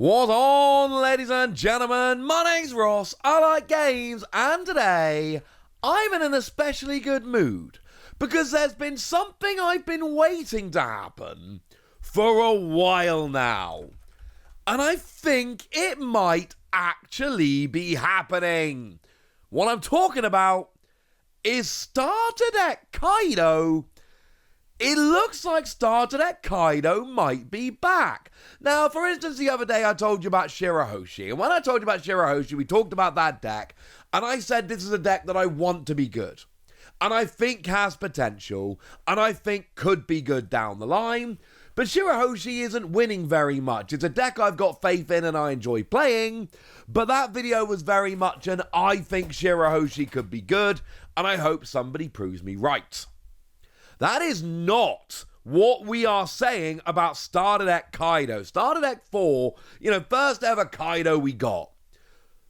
What on, ladies and gentlemen? My name's Ross, I like games, and today I'm in an especially good mood because there's been something I've been waiting to happen for a while now. And I think it might actually be happening. What I'm talking about is Stardec Kaido. It looks like Stardec Kaido might be back. Now, for instance, the other day I told you about Shirahoshi. And when I told you about Shirahoshi, we talked about that deck. And I said this is a deck that I want to be good. And I think has potential. And I think could be good down the line. But Shirahoshi isn't winning very much. It's a deck I've got faith in and I enjoy playing. But that video was very much an I think Shirahoshi could be good. And I hope somebody proves me right. That is not what we are saying about Stardec Kaido. Stardec 4, first ever Kaido we got.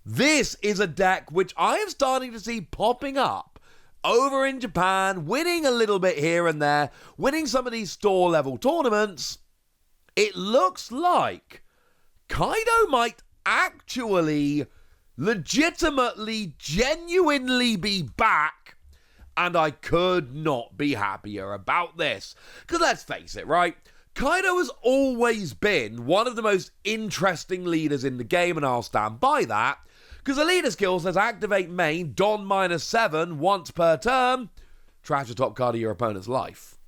This is a deck which I am starting to see popping up over in Japan, winning a little bit here and there, winning some of these store level tournaments. It looks like Kaido might actually legitimately, genuinely be back. And I could not be happier about this. Because let's face it, right? Kaido has always been one of the most interesting leaders in the game, and I'll stand by that. Because the leader skill says activate main, Don -7 once per turn. Trash the top card of your opponent's life.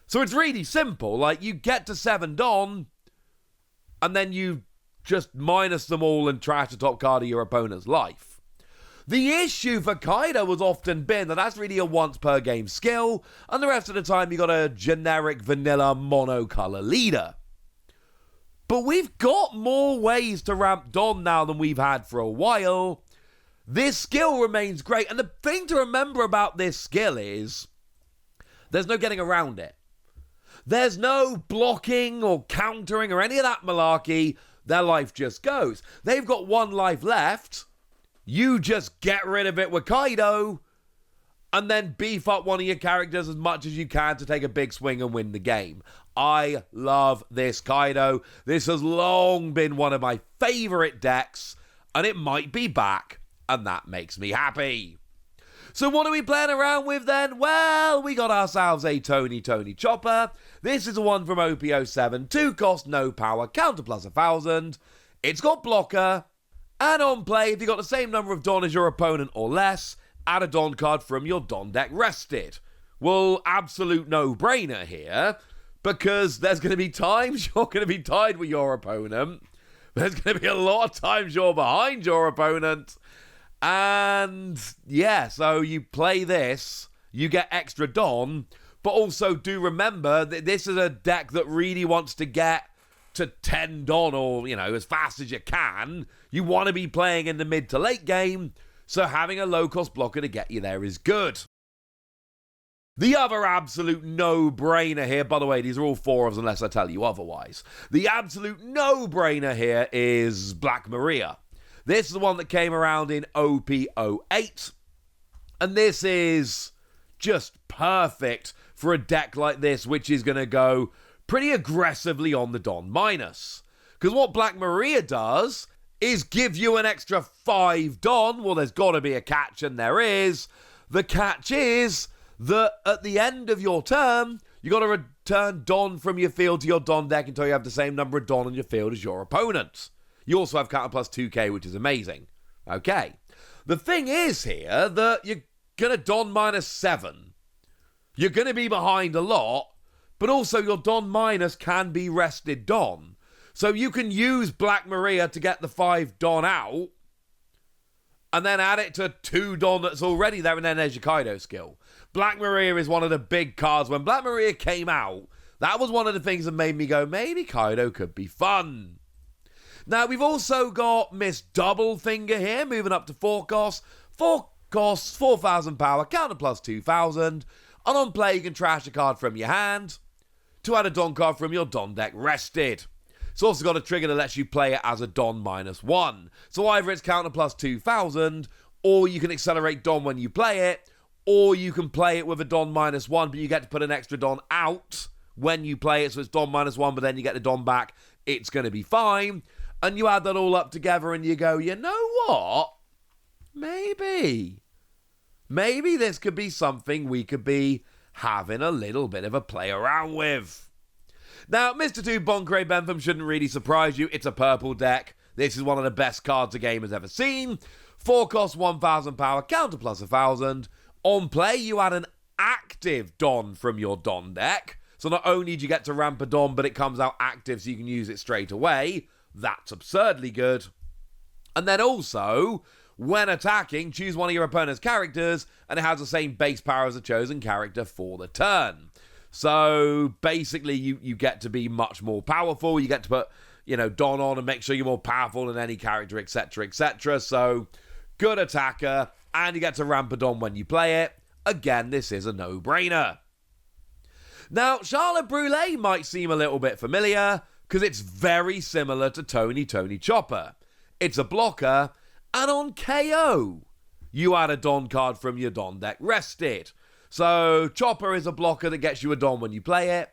So it's really simple. Like, you get to 7 Don, and then you just minus them all and trash the top card of your opponent's life. The issue for Kaido has often been that that's really a once per game skill, and the rest of the time you got a generic vanilla monocolor leader. But we've got more ways to ramp Don now than we've had for a while. This skill remains great, and the thing to remember about this skill is there's no getting around it. There's no blocking or countering or any of that malarkey. Their life just goes. They've got 1 life left. You just get rid of it with Kaido and then beef up one of your characters as much as you can to take a big swing and win the game. I love this Kaido. This has long been one of my favorite decks, and it might be back, and that makes me happy. So what are we playing around with then? Well, we got ourselves a Tony Chopper. This is a one from OP07. 2 cost, no power, counter plus 1,000. It's got blocker. And on play, if you got the same number of Don as your opponent or less, add a Don card from your Don deck rested. Well, absolute no-brainer here, because there's going to be times you're going to be tied with your opponent. There's going to be a lot of times you're behind your opponent. And yeah, so you play this, you get extra Don, but also do remember that this is a deck that really wants to get to 10 Don or, as fast as you can. You want to be playing in the mid to late game, so having a low-cost blocker to get you there is good. The other absolute no-brainer here, by the way, these are all 4 of us unless I tell you otherwise. The absolute no-brainer here is Black Maria. This is the one that came around in OP08, and this is just perfect for a deck like this, which is going to go pretty aggressively on the Don minus. Because what Black Maria does is give you an extra 5 Don. Well, there's got to be a catch, and there is. The catch is that at the end of your turn, you got to return Don from your field to your Don deck until you have the same number of Don on your field as your opponent. You also have counter plus 2k, which is amazing. Okay. The thing is here that you're going to Don -7. You're going to be behind a lot, but also your Don minus can be rested Don. So you can use Black Maria to get the 5 Don out, and then add it to 2 Don that's already there, and then there's your Kaido skill. Black Maria is one of the big cards. When Black Maria came out, that was one of the things that made me go, maybe Kaido could be fun. Now, we've also got Miss Double Finger here, moving up to 4 costs. 4 costs, 4,000 power, counter plus 2,000. And on play, you can trash a card from your hand to add a Don card from your Don deck rested. It's also got a trigger that lets you play it as a Don -1. So either it's counter plus 2,000, or you can accelerate Don when you play it, or you can play it with a Don -1, but you get to put an extra Don out when you play it, so it's Don -1, but then you get the Don back. It's going to be fine. And you add that all up together and you go, you know what? Maybe this could be something we could be having a little bit of a play around with. Now, Mr. 2 Boncray Bentham shouldn't really surprise you. It's a purple deck. This is one of the best cards the game has ever seen. 4 cost 1,000 power, counter plus 1,000. On play, you add an active Don from your Don deck. So not only do you get to ramp a Don, but it comes out active so you can use it straight away. That's absurdly good. And then also, when attacking, choose one of your opponent's characters, and it has the same base power as the chosen character for the turn. So basically, you get to be much more powerful. You get to put, Don on and make sure you're more powerful than any character, etc., etc. So, good attacker, and you get to ramp a Don when you play it. Again, this is a no-brainer. Now, Charlotte Brûlée might seem a little bit familiar, because it's very similar to Tony Chopper. It's a blocker, and on KO, you add a Don card from your Don deck, rest it. So, Chopper is a blocker that gets you a Don when you play it.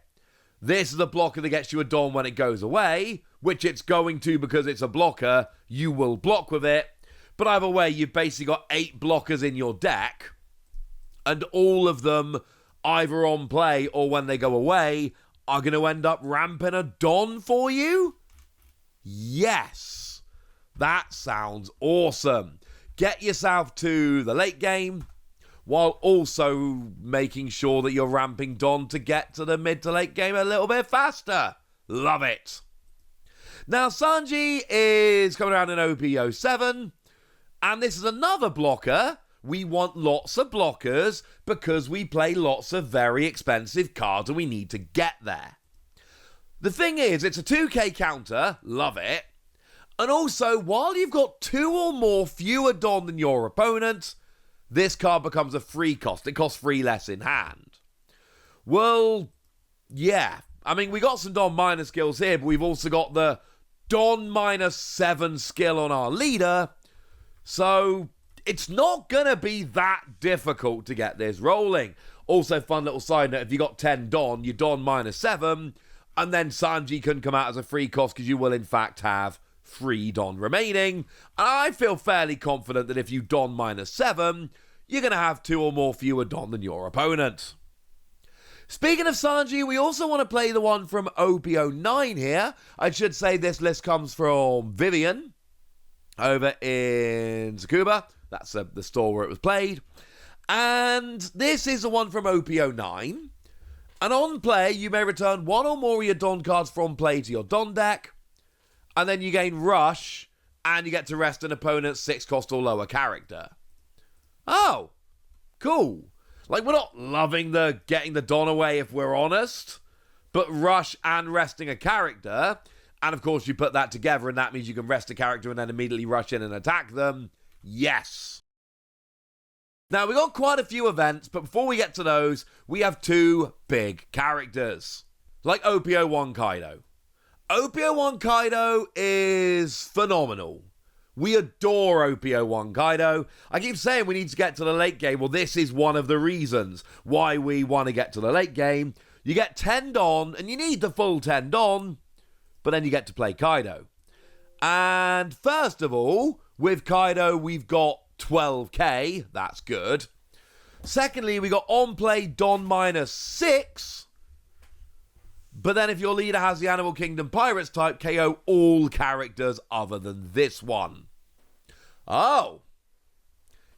This is a blocker that gets you a Don when it goes away, which it's going to because it's a blocker. You will block with it. But either way, you've basically got 8 blockers in your deck, and all of them, either on play or when they go away, are going to end up ramping a Don for you? Yes. That sounds awesome. Get yourself to the late game, while also making sure that you're ramping Don to get to the mid to late game a little bit faster. Love it. Now, Sanji is coming around in OP07, and this is another blocker. We want lots of blockers because we play lots of very expensive cards and we need to get there. The thing is, it's a 2k counter, love it, and also, while you've got 2 or more fewer Don than your opponent, this card becomes a free cost. It costs 3 less in hand. Well, yeah. I mean, we got some Don minor skills here, but we've also got the Don -7 skill on our leader. So, it's not going to be that difficult to get this rolling. Also, fun little side note, if you got 10 Don, you Don -7, and then Sanji can come out as a free cost because you will, in fact, have 3 Don remaining. And I feel fairly confident that if you Don -7, you're going to have 2 or more fewer Don than your opponent. Speaking of Sanji, we also want to play the one from OP09 here. I should say this list comes from Vivian over in Tsukuba. That's the store where it was played. And this is the one from OP09. And on play, you may return 1 or more of your Don cards from play to your Don deck. And then you gain Rush, and you get to rest an opponent's 6 cost or lower character. Oh, cool. Like, we're not loving the getting the Don away if we're honest, but Rush and resting a character, and of course you put that together and that means you can rest a character and then immediately rush in and attack them. Yes. Now, we got quite a few events, but before we get to those, we have 2 big characters, like OP01 Kaido. OP01 Kaido is phenomenal. We adore OP01 Kaido. I keep saying we need to get to the late game. Well, this is one of the reasons why we want to get to the late game. You get 10 Don, and you need the full 10 Don, but then you get to play Kaido. And first of all, with Kaido, we've got 12k. That's good. Secondly, we got on play Don -6. But then if your leader has the Animal Kingdom Pirates type, KO all characters other than this one. Oh.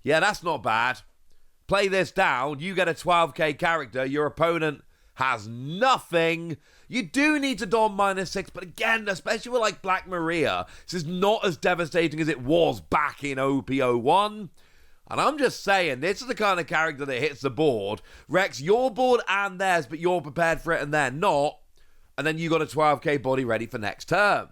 Yeah, that's not bad. Play this down, you get a 12k character, your opponent has nothing. You do need to Don -6, but again, especially with like Black Maria, this is not as devastating as it was back in OP01. And I'm just saying, this is the kind of character that hits the board, wrecks your board and theirs, but you're prepared for it and they're not. And then you got a 12k body ready for next turn.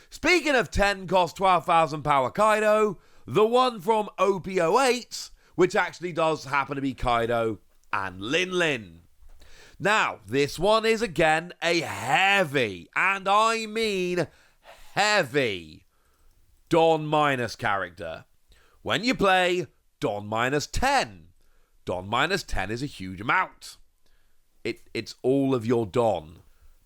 Speaking of 10 cost 12,000 power Kaido, the one from OP08, which actually does happen to be Kaido and Lin Lin. Now, this one is again a heavy, and I mean heavy, Don minus character. When you play Don -10, Don -10 is a huge amount. It's all of your Don.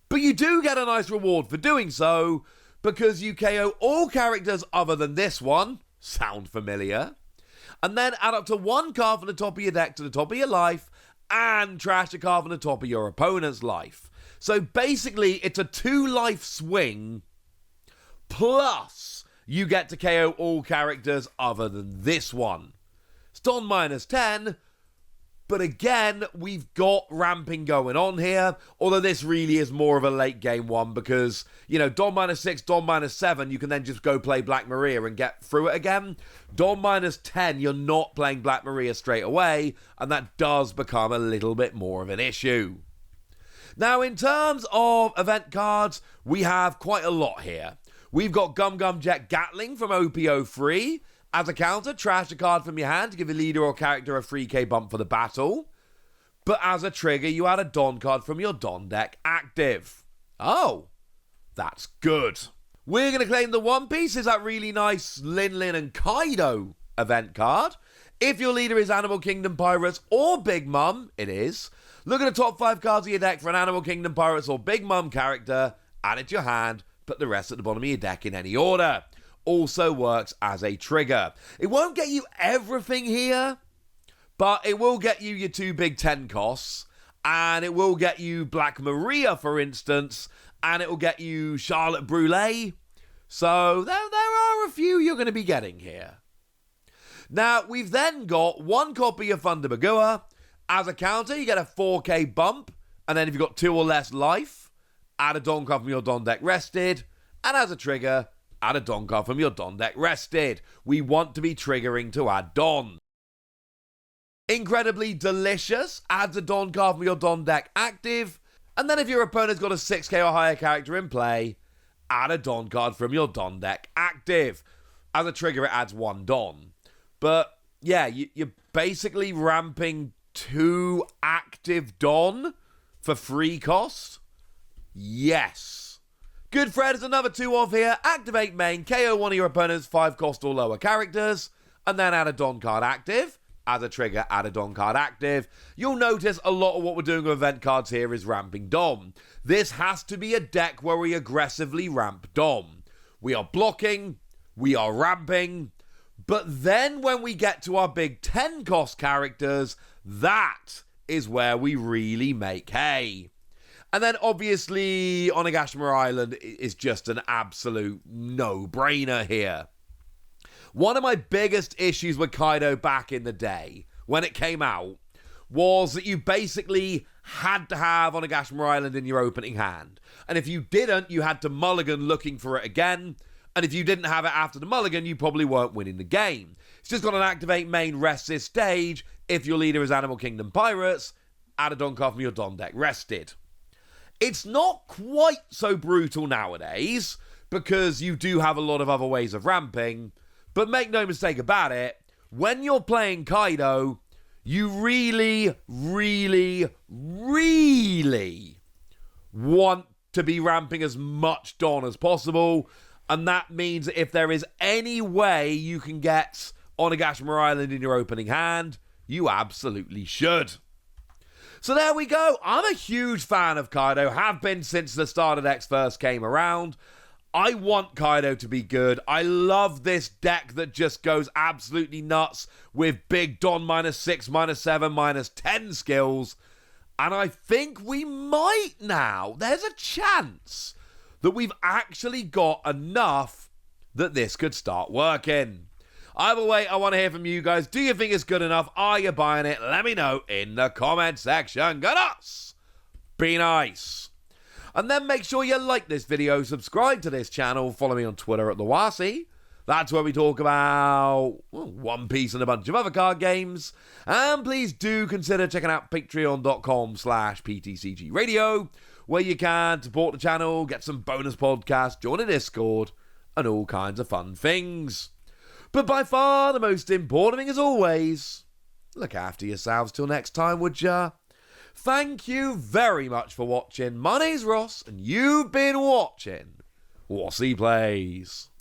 But you do get a nice reward for doing so, because you KO all characters other than this one. Sound familiar? And then add up to 1 card from the top of your deck to the top of your life and trash a card from the top of your opponent's life. So basically, it's a 2-life swing, plus you get to KO all characters other than this one. It's Don -10, but again, we've got ramping going on here, although this really is more of a late game one because, you know, Don -6, Don -7, you can then just go play Black Maria and get through it again. Don -10, you're not playing Black Maria straight away, and that does become a little bit more of an issue. Now, in terms of event cards, we have quite a lot here. We've got Gum Gum Jet Gatling from OP03. As a counter, trash a card from your hand to give a leader or character a 3k bump for the battle. But as a trigger, you add a Don card from your Don deck active. Oh, that's good. We're going to claim the One Piece is that really nice Lin Lin and Kaido event card. If your leader is Animal Kingdom Pirates or Big Mom, it is. Look at the top 5 cards of your deck for an Animal Kingdom Pirates or Big Mom character, add it to your hand, put the rest at the bottom of your deck in any order. Also works as a trigger. It won't get you everything here, but it will get you your 2 big 10 costs, and it will get you Black Maria, for instance, and it will get you Charlotte Brûlée. So there are a few you're going to be getting here. Now, we've then got 1 copy of Thunder Bagua. As a counter, you get a 4k bump, and then if you've got 2 or less life, add a Don card from your Don deck rested, and as a trigger, add a Don card from your Don deck rested. We want to be triggering to add Don. Incredibly Delicious adds a Don card from your Don deck active, and then if your opponent's got a 6k or higher character in play, add a Don card from your Don deck active. As a trigger, it adds 1 Don. But yeah, you're basically ramping 2 active Don for free cost? Yes. Good Fred is another 2 off here. Activate main, KO one of your opponent's 5 cost or lower characters, and then add a Don card active. As a trigger, add a Don card active. You'll notice a lot of what we're doing with event cards here is ramping Dom. This has to be a deck where we aggressively ramp Dom. We are blocking, we are ramping, but then when we get to our big 10 cost characters, that is where we really make hay. And then obviously Onigashima Island is just an absolute no-brainer here. One of my biggest issues with Kaido back in the day, when it came out, was that you basically had to have Onigashima Island in your opening hand. And if you didn't, you had to mulligan looking for it again. And if you didn't have it after the mulligan, you probably weren't winning the game. It's just got an activate main rest this stage. If your leader is Animal Kingdom Pirates, add a Don card from your Don deck rested. It's not quite so brutal nowadays, because you do have a lot of other ways of ramping, but make no mistake about it, when you're playing Kaido, you really, really, really want to be ramping as much Don as possible, and that means that if there is any way you can get Onigashima Island in your opening hand, you absolutely should. So there we go. I'm a huge fan of Kaido, have been since the starter decks first came around. I want Kaido to be good. I love this deck that just goes absolutely nuts with big Don -6, -7, -10 skills. And I think we might now. There's a chance that we've actually got enough that this could start working. Either way, I want to hear from you guys. Do you think it's good enough? Are you buying it? Let me know in the comment section. Go nuts! Be nice. And then make sure you like this video, subscribe to this channel, follow me on Twitter at @TheWasi. That's where we talk about One Piece and a bunch of other card games. And please do consider checking out patreon.com/PTCG Radio, where you can support the channel, get some bonus podcasts, join a Discord, and all kinds of fun things. But by far the most important thing, as always, look after yourselves till next time, would ya? Thank you very much for watching. My name's Ross, and you've been watching Wasi Plays.